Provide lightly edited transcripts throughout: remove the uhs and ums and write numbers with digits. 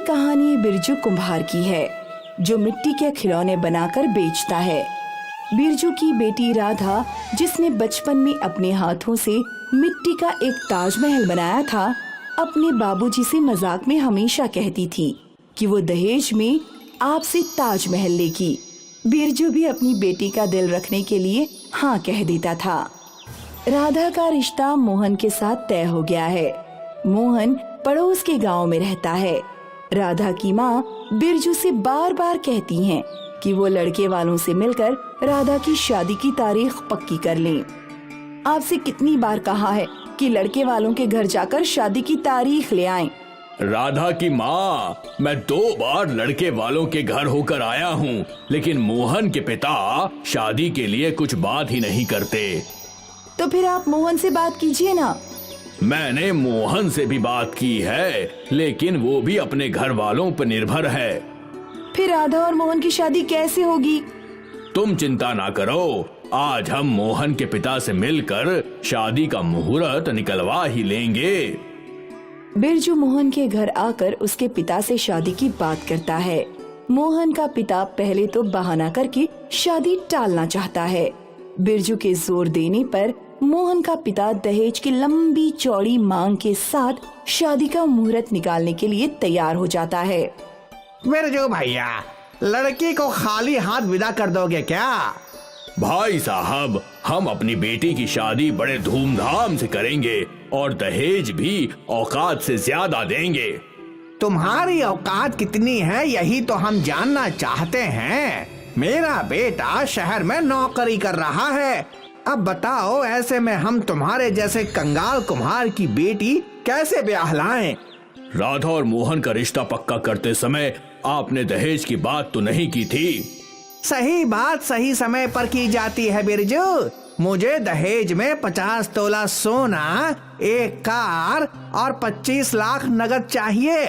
कहानी बिरजू कुम्हार की है जो मिट्टी के खिलौने बनाकर बेचता है। बिरजू की बेटी राधा, जिसने बचपन में अपने हाथों से मिट्टी का एक ताजमहल बनाया था, अपने बाबूजी से मजाक में हमेशा कहती थी कि वो दहेज में आपसे ताजमहल लेगी। बिरजू भी अपनी बेटी का दिल रखने के लिए हाँ कह देता था। राधा का रिश्ता मोहन के साथ तय हो गया है। मोहन पड़ोस के गांव में रहता है। राधा की माँ बिरजू से बार बार कहती हैं कि वो लड़के वालों से मिलकर राधा की शादी की तारीख पक्की कर लें। आपसे कितनी बार कहा है कि लड़के वालों के घर जाकर शादी की तारीख ले आएं। राधा की माँ, मैं 2 बार लड़के वालों के घर होकर आया हूँ, लेकिन मोहन के पिता शादी के लिए कुछ बात ही नहीं करते। तो फिर आप मोहन से बात कीजिए ना। मैंने मोहन से भी बात की है, लेकिन वो भी अपने घर वालों पर निर्भर है। फिर राधा और मोहन की शादी कैसे होगी? तुम चिंता ना करो, आज हम मोहन के पिता से मिलकर शादी का मुहूर्त निकलवा ही लेंगे। बिरजू मोहन के घर आकर उसके पिता से शादी की बात करता है। मोहन का पिता पहले तो बहाना करके शादी टालना चाहता है। बिरजू के जोर देने पर मोहन का पिता दहेज की लंबी चौड़ी मांग के साथ शादी का मुहूर्त निकालने के लिए तैयार हो जाता है। बिरजू भैया, लड़की को खाली हाथ विदा कर दोगे क्या? भाई साहब, हम अपनी बेटी की शादी बड़े धूमधाम से करेंगे और दहेज भी औकात से ज्यादा देंगे। तुम्हारी औकात कितनी है यही तो हम जानना चाहते हैं। मेरा बेटा शहर में नौकरी कर रहा है। अब बताओ, ऐसे में हम तुम्हारे जैसे कंगाल कुम्हार की बेटी कैसे ब्याह लाएं? राधा और मोहन का रिश्ता पक्का करते समय आपने दहेज की बात तो नहीं की थी? सही बात सही समय पर की जाती है बिरजू। मुझे दहेज में 50 तोला सोना, 1 कार और 25 लाख नगद चाहिए।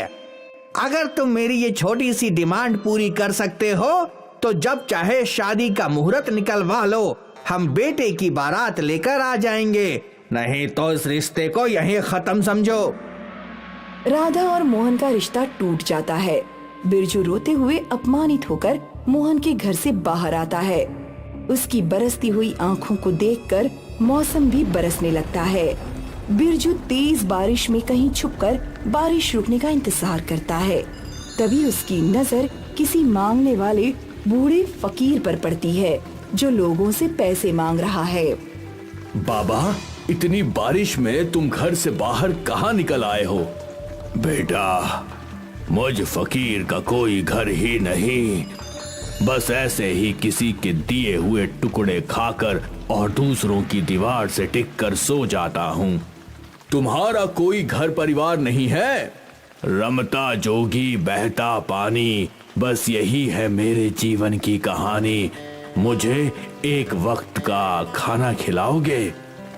अगर तुम मेरी ये छोटी सी डिमांड पूरी कर सकते हो तो जब चाहे शादी का मुहूर्त निकलवा लो। हम बेटे की बारात लेकर आ जाएंगे, नहीं तो इस रिश्ते को यहीं खत्म समझो। राधा और मोहन का रिश्ता टूट जाता है। बिरजू रोते हुए अपमानित होकर मोहन के घर से बाहर आता है। उसकी बरसती हुई आंखों को देखकर मौसम भी बरसने लगता है। बिरजू तेज बारिश में कहीं छुपकर बारिश रुकने का इंतजार करता है। तभी उसकी नजर किसी मांगने वाले बूढ़े फकीर पर पड़ती है जो लोगों से पैसे मांग रहा है। बाबा, इतनी बारिश में तुम घर से बाहर कहाँ निकल आए हो? बेटा, मुझ फकीर का कोई घर ही नहीं, बस ऐसे ही किसी के दिए हुए टुकड़े खाकर और दूसरों की दीवार से टिककर सो जाता हूँ। तुम्हारा कोई घर परिवार नहीं है? रमता जोगी बहता पानी, बस यही है मेरे जीवन की कहानी। मुझे एक वक्त का खाना खिलाओगे?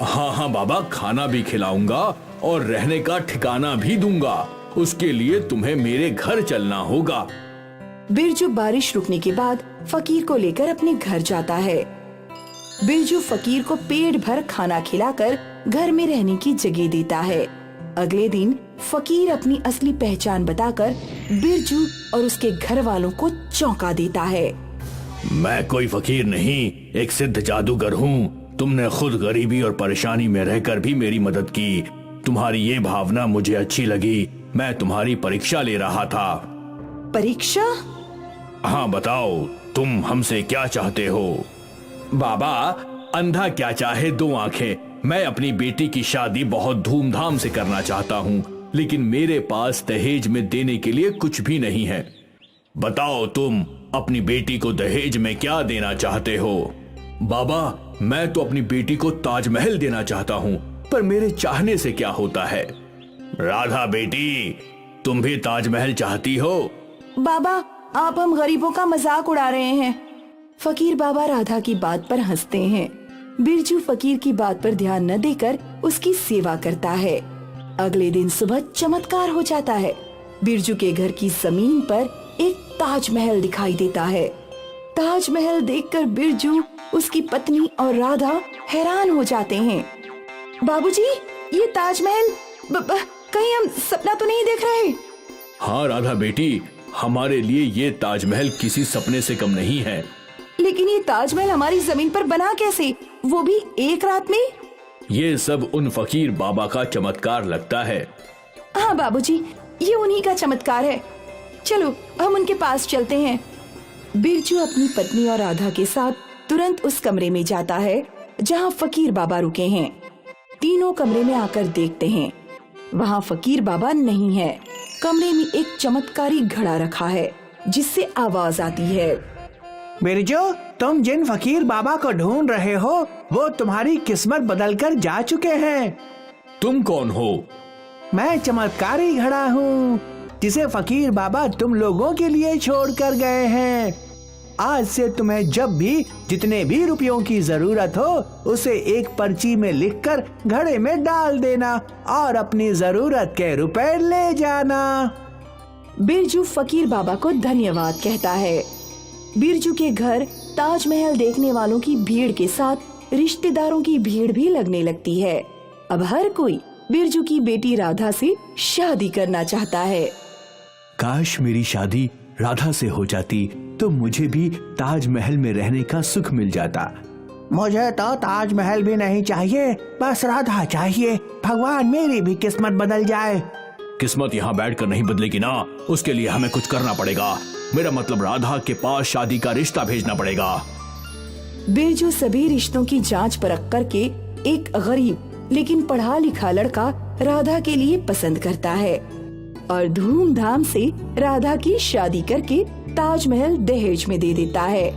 हाँ हाँ बाबा, खाना भी खिलाऊंगा और रहने का ठिकाना भी दूंगा। उसके लिए तुम्हें मेरे घर चलना होगा। बिरजू बारिश रुकने के बाद फकीर को लेकर अपने घर जाता है। बिरजू फकीर को पेट भर खाना खिलाकर घर में रहने की जगह देता है। अगले दिन फकीर अपनी असली पहचान बताकर बिरजू और उसके घर वालों को चौंका देता है। मैं कोई फकीर नहीं, एक सिद्ध जादूगर हूँ। तुमने खुद गरीबी और परेशानी में रहकर भी मेरी मदद की। तुम्हारी ये भावना मुझे अच्छी लगी। मैं तुम्हारी परीक्षा ले रहा था। परीक्षा? हाँ बताओ, तुम हमसे क्या चाहते हो? बाबा, अंधा क्या चाहे 2 आंखें। मैं अपनी बेटी की शादी बहुत धूमधाम से करना चाहता हूँ, लेकिन मेरे पास दहेज में देने के लिए कुछ भी नहीं है। बताओ, तुम अपनी बेटी को दहेज में क्या देना चाहते हो? बाबा, मैं तो अपनी बेटी को ताजमहल देना चाहता हूँ, पर मेरे चाहने से क्या होता है? राधा बेटी, तुम भी ताजमहल चाहती हो? बाबा, आप हम गरीबों का मजाक उड़ा रहे हैं। फकीर बाबा राधा की बात पर हंसते हैं। बिरजू फकीर की बात पर ध्यान न देकर उसकी सेवा करता है। अगले दिन सुबह चमत्कार हो जाता है। बिरजू के घर की जमीन पर एक ताजमहल दिखाई देता है। ताजमहल देखकर बिरजू, उसकी पत्नी और राधा हैरान हो जाते हैं। बाबूजी, ये ताजमहल कहीं हम सपना तो नहीं देख रहे? हाँ राधा बेटी, हमारे लिए ये ताजमहल किसी सपने से कम नहीं है। लेकिन ये ताजमहल हमारी जमीन पर बना कैसे, वो भी एक रात में? ये सब उन फकीर बाबा का चमत्कार लगता है। हाँ बाबूजी, ये उन्हीं का चमत्कार है। चलो हम उनके पास चलते हैं। बिरजू अपनी पत्नी और राधा के साथ तुरंत उस कमरे में जाता है जहाँ फकीर बाबा रुके हैं। तीनों कमरे में आकर देखते हैं, वहाँ फकीर बाबा नहीं है। कमरे में एक चमत्कारी घड़ा रखा है जिससे आवाज आती है। बिरजू, तुम जिन फकीर बाबा को ढूंढ रहे हो वो तुम्हारी किस्मत बदलकर जा चुके हैं। तुम कौन हो? मैं चमत्कारी घड़ा हूँ जिसे फकीर बाबा तुम लोगों के लिए छोड़ कर गए हैं। आज से तुम्हें जब भी जितने भी रुपयों की जरूरत हो उसे एक पर्ची में लिखकर घड़े में डाल देना और अपनी जरूरत के रुपए ले जाना। बिरजू फकीर बाबा को धन्यवाद कहता है। बिरजू के घर ताजमहल देखने वालों की भीड़ के साथ रिश्तेदारों की भीड़ भी लगने लगती है। अब हर कोई बिरजू की बेटी राधा से शादी करना चाहता है। काश मेरी शादी राधा से हो जाती तो मुझे भी ताजमहल में रहने का सुख मिल जाता। मुझे तो ताजमहल भी नहीं चाहिए, बस राधा चाहिए। भगवान मेरी भी किस्मत बदल जाए। किस्मत यहाँ बैठकर नहीं बदलेगी ना, उसके लिए हमें कुछ करना पड़ेगा। मेरा मतलब राधा के पास शादी का रिश्ता भेजना पड़ेगा। बिरजू सभी रिश्तों की जांच परख करके एक गरीब लेकिन पढ़ा लिखा लड़का राधा के लिए पसंद करता है और धूमधाम से राधा की शादी करके ताजमहल दहेज में दे देता है।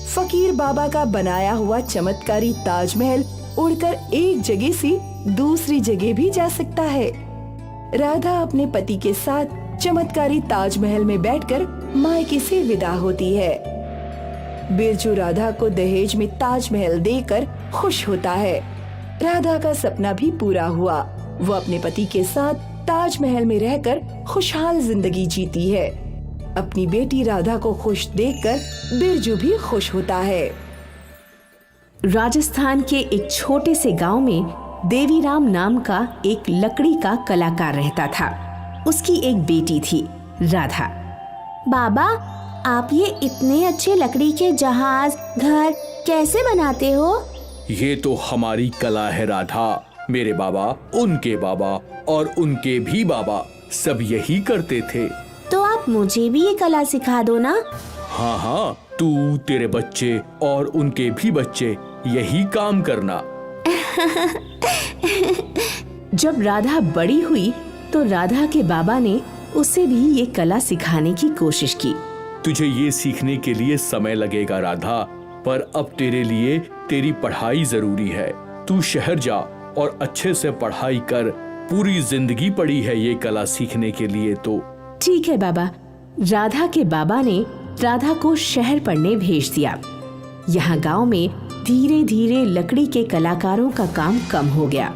फकीर बाबा का बनाया हुआ चमत्कारी ताजमहल उड़कर एक जगह से दूसरी जगह भी जा सकता है। राधा अपने पति के साथ चमत्कारी ताजमहल में बैठकर मायके से विदा होती है। बिरजू राधा को दहेज में ताजमहल देकर खुश होता है। राधा का सपना भी पूरा हुआ। वो अपने पति के साथ ताजमहल में रहकर खुशहाल जिंदगी जीती है। अपनी बेटी राधा को खुश देखकर बिरजू भी खुश होता है। राजस्थान के एक छोटे से गांव में देवीराम नाम का एक लकड़ी का कलाकार रहता था। उसकी एक बेटी थी, राधा। बाबा, आप ये इतने अच्छे लकड़ी के जहाज, घर कैसे बनाते हो? ये तो हमारी कला है राधा। मेरे बाबा, उनके बाबा और उनके भी बाबा सब यही करते थे। तो आप मुझे भी ये कला सिखा दो ना। हाँ हाँ, तू, तेरे बच्चे और उनके भी बच्चे यही काम करना। जब राधा बड़ी हुई तो राधा के बाबा ने उसे भी ये कला सिखाने की कोशिश की। तुझे ये सीखने के लिए समय लगेगा राधा, पर अब तेरे लिए तेरी पढ़ाई जरूरी है। तू शहर जा और अच्छे से पढ़ाई कर। पूरी जिंदगी पड़ी है ये कला सीखने के लिए तो। ठीक है बाबा। राधा के बाबा ने राधा को शहर पढ़ने भेज दिया। यहाँ गांव में धीरे धीरे लकड़ी के कलाकारों का काम कम हो गया।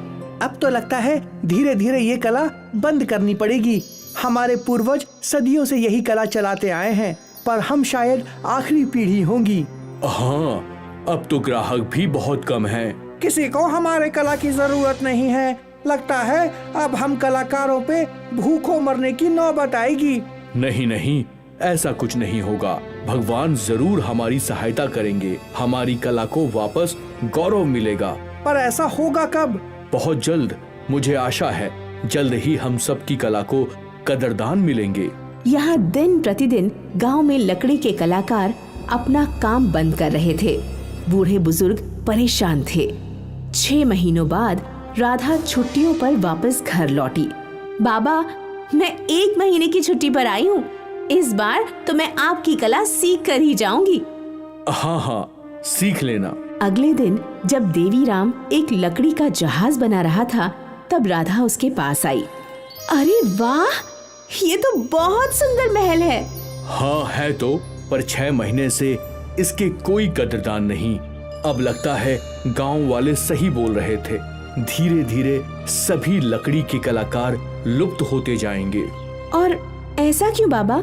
अब तो लगता है धीरे धीरे ये कला बंद करनी पड़ेगी। हमारे पूर्वज सदियों से यही कला चलाते आए हैं, पर हम शायद आखिरी पीढ़ी होंगी। हाँ, अब तो ग्राहक भी बहुत कम हैं। किसी को हमारे कला की जरूरत नहीं है। लगता है अब हम कलाकारों पे भूखों मरने की नौबत आएगी। नहीं नहीं, ऐसा कुछ नहीं होगा। भगवान जरूर हमारी सहायता करेंगे। हमारी कला को वापस गौरव मिलेगा। पर ऐसा होगा कब? बहुत जल्द। मुझे आशा है जल्द ही हम सब की कला को कदरदान मिलेंगे। यहाँ दिन प्रतिदिन गांव में लकड़ी के कलाकार अपना काम बंद कर रहे थे। बूढ़े बुजुर्ग परेशान थे। 6 महीनों बाद राधा छुट्टियों पर वापस घर लौटी। बाबा, मैं 1 महीने की छुट्टी पर आई हूँ। इस बार तो मैं आपकी कला सीख कर ही जाऊंगी। हाँ हाँ, सीख लेना। अगले दिन जब देवीराम एक लकड़ी का जहाज बना रहा था तब राधा उसके पास आई। अरे वाह, ये तो बहुत सुंदर महल है। हाँ है तो, पर 6 महीने से इसके कोई कदरदान नहीं। अब लगता है गांव वाले सही बोल रहे थे। धीरे धीरे सभी लकड़ी के कलाकार लुप्त होते जाएंगे। और ऐसा क्यों बाबा?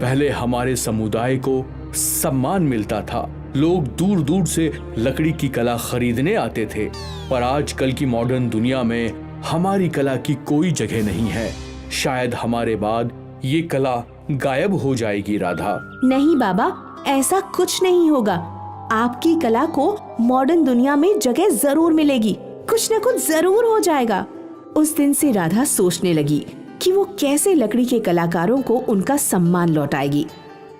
पहले हमारे समुदाय को सम्मान मिलता था। लोग दूर दूर से लकड़ी की कला खरीदने आते थे, पर आजकल की मॉडर्न दुनिया में हमारी कला की कोई जगह नहीं है। शायद हमारे बाद ये कला गायब हो जाएगी राधा। नहीं बाबा, ऐसा कुछ नहीं होगा। आपकी कला को मॉडर्न दुनिया में जगह जरूर मिलेगी, कुछ न कुछ जरूर हो जाएगा। उस दिन से राधा सोचने लगी कि वो कैसे लकड़ी के कलाकारों को उनका सम्मान लौटाएगी।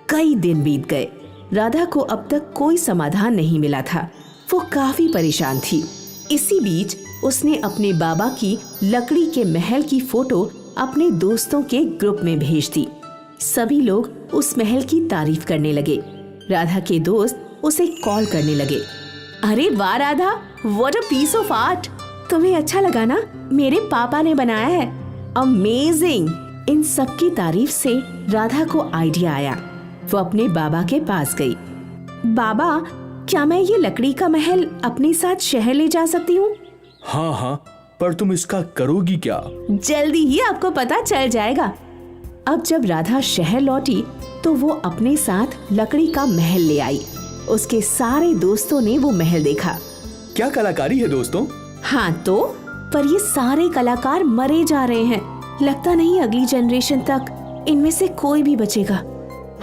कई दिन बीत गए, राधा को अब तक कोई समाधान नहीं मिला था। वो काफी परेशान थी। इसी बीच उसने अपने बाबा की लकड़ी के महल की फोटो अपने दोस्तों के ग्रुप में भेज दी। सभी लोग उस महल की तारीफ करने लगे। राधा के दोस्त उसे कॉल करने लगे। अरे वाह Radha, what a piece of art! तुम्हें अच्छा लगा ना? मेरे पापा ने बनाया है, अमेजिंग! इन सब की तारीफ से राधा को आइडिया आया। वो अपने बाबा के पास गई। बाबा, क्या मैं ये लकड़ी का महल अपने साथ शहर ले जा सकती हूँ? हाँ हाँ, पर तुम इसका करोगी क्या? जल्दी ही आपको पता चल जाएगा। अब जब राधा शहर लौटी तो वो अपने साथ लकड़ी का महल ले आई। उसके सारे दोस्तों ने वो महल देखा। क्या कलाकारी है दोस्तों? हाँ तो, पर ये सारे कलाकार मरे जा रहे हैं। लगता नहीं अगली जनरेशन तक इनमें से कोई भी बचेगा।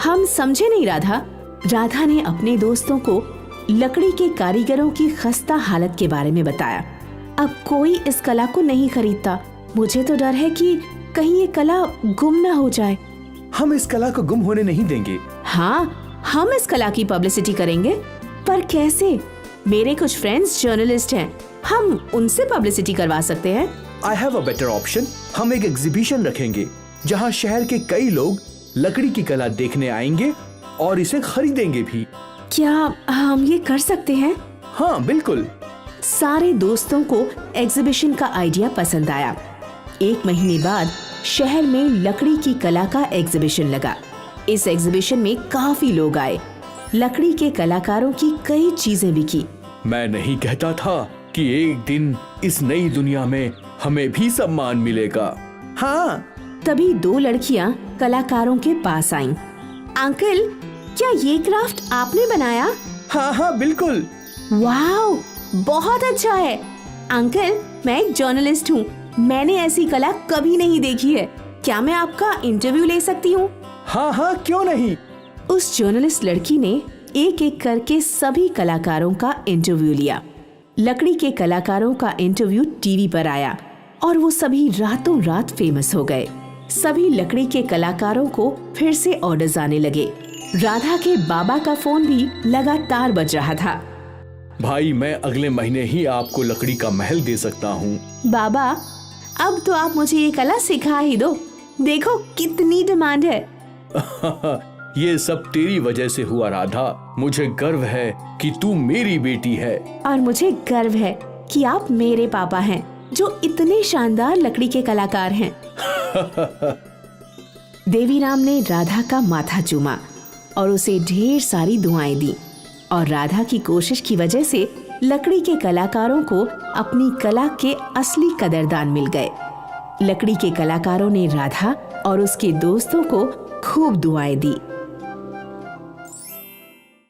हम समझे नहीं राधा। राधा ने अपने दोस्तों को लकड़ी के कारीगरों की खस्ता हालत के बारे में बताया। अब कोई इस कला को नहीं खरीदता। मुझे तो डर है कि कहीं ये कला गुम न हो जाए। हम इस कला को गुम होने नहीं देंगे। हाँ, हम इस कला की पब्लिसिटी करेंगे। पर कैसे? मेरे कुछ फ्रेंड्स जर्नलिस्ट हैं, हम उनसे पब्लिसिटी करवा सकते हैं। I have a better option. हम एक एग्जीबिशन रखेंगे जहाँ शहर के कई लोग लकड़ी की कला देखने आएंगे और इसे खरीदेंगे भी। क्या हम ये कर सकते हैं? हाँ बिल्कुल। सारे दोस्तों को एग्जीबिशन का आइडिया पसंद आया। 1 महीने बाद शहर में लकड़ी की कला का एग्जीबिशन लगा। इस एग्जीबिशन में काफी लोग आए। लकड़ी के कलाकारों की कई चीजें बिकी। मैं नहीं कहता था कि एक दिन इस नई दुनिया में हमें भी सम्मान मिलेगा। हाँ, तभी 2 लड़कियां कलाकारों के पास आईं। अंकल, क्या ये क्राफ्ट आपने बनाया? हाँ हाँ बिल्कुल। वाओ, बहुत अच्छा है। अंकल, मैं एक जर्नलिस्ट हूँ, मैंने ऐसी कला कभी नहीं देखी है। क्या मैं आपका इंटरव्यू ले सकती हूँ? हाँ हाँ, क्यों नहीं। उस जर्नलिस्ट लड़की ने एक एक करके सभी कलाकारों का इंटरव्यू लिया। लकड़ी के कलाकारों का इंटरव्यू टीवी पर आया और वो सभी रातों रात फेमस हो गए। सभी लकड़ी के कलाकारों को फिर से ऑर्डर्स आने लगे। राधा के बाबा का फोन भी लगातार बज रहा था। भाई, मैं अगले महीने ही आपको लकड़ी का महल दे सकता हूँ। बाबा, अब तो आप मुझे ये कला सिखा ही दो। देखो कितनी डिमांड है। ये सब तेरी वजह से हुआ राधा। मुझे गर्व है कि तू मेरी बेटी है। और मुझे गर्व है कि आप मेरे पापा हैं, जो इतने शानदार लकड़ी के कलाकार हैं। देवीराम ने राधा का माथा चूमा और उसे ढेर सारी दुआएं दी। और राधा की कोशिश की वजह से लकड़ी के कलाकारों को अपनी कला के असली कदरदान मिल गए। लकड़ी के कलाकारों ने राधा और उसके दोस्तों को खूब दुआएं दी।